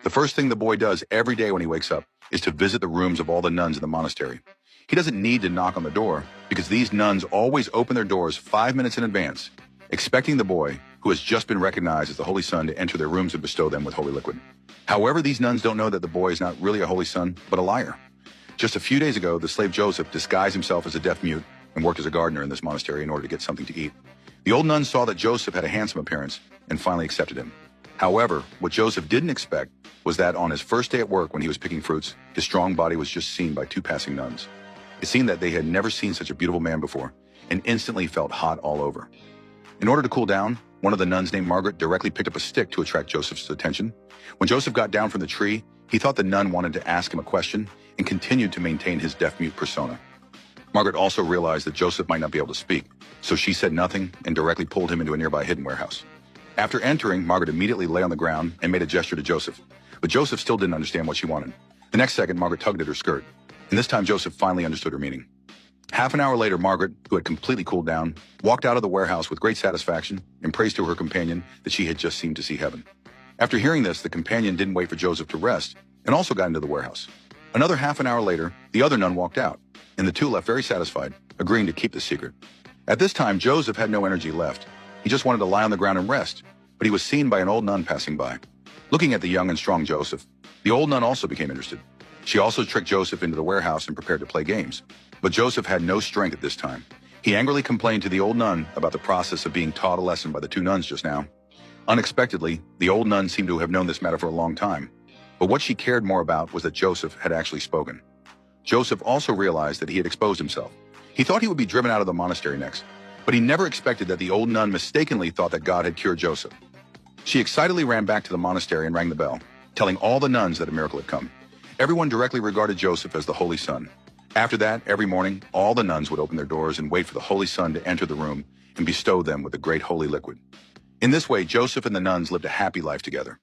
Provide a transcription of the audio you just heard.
The first thing the boy does every day when he wakes up is to visit the rooms of all the nuns in the monastery. He doesn't need to knock on the door because these nuns always open their doors 5 minutes in advance, expecting the boy, who has just been recognized as the Holy Son, to enter their rooms and bestow them with holy liquid. However, these nuns don't know that the boy is not really a holy son, but a liar. Just a few days ago, the slave Joseph disguised himself as a deaf mute and worked as a gardener in this monastery in order to get something to eat. The old nuns saw that Joseph had a handsome appearance and finally accepted him. However, what Joseph didn't expect was that on his first day at work when he was picking fruits, his strong body was just seen by 2 passing nuns. It seemed that they had never seen such a beautiful man before and instantly felt hot all over. In order to cool down, one of the nuns named Margaret directly picked up a stick to attract Joseph's attention. When Joseph got down from the tree, he thought the nun wanted to ask him a question and continued to maintain his deaf-mute persona. Margaret also realized that Joseph might not be able to speak, so she said nothing and directly pulled him into a nearby hidden warehouse. After entering, Margaret immediately lay on the ground and made a gesture to Joseph, but Joseph still didn't understand what she wanted. The next second, Margaret tugged at her skirt, and this time Joseph finally understood her meaning. Half an hour later, Margaret, who had completely cooled down, walked out of the warehouse with great satisfaction and praised to her companion that she had just seemed to see heaven. After hearing this, the companion didn't wait for Joseph to rest and also got into the warehouse. Another half an hour later, the other nun walked out, and the two left very satisfied, agreeing to keep the secret. At this time, Joseph had no energy left. He just wanted to lie on the ground and rest, but he was seen by an old nun passing by. Looking at the young and strong Joseph, the old nun also became interested. She also tricked Joseph into the warehouse and prepared to play games. But Joseph had no strength at this time. He angrily complained to the old nun about the process of being taught a lesson by the 2 nuns just now. Unexpectedly, the old nun seemed to have known this matter for a long time. But what she cared more about was that Joseph had actually spoken. Joseph also realized that he had exposed himself. He thought he would be driven out of the monastery next, but he never expected that the old nun mistakenly thought that God had cured Joseph. She excitedly ran back to the monastery and rang the bell, telling all the nuns that a miracle had come. Everyone directly regarded Joseph as the Holy Son. After that, every morning, all the nuns would open their doors and wait for the Holy Son to enter the room and bestow them with the great holy liquid. In this way, Joseph and the nuns lived a happy life together.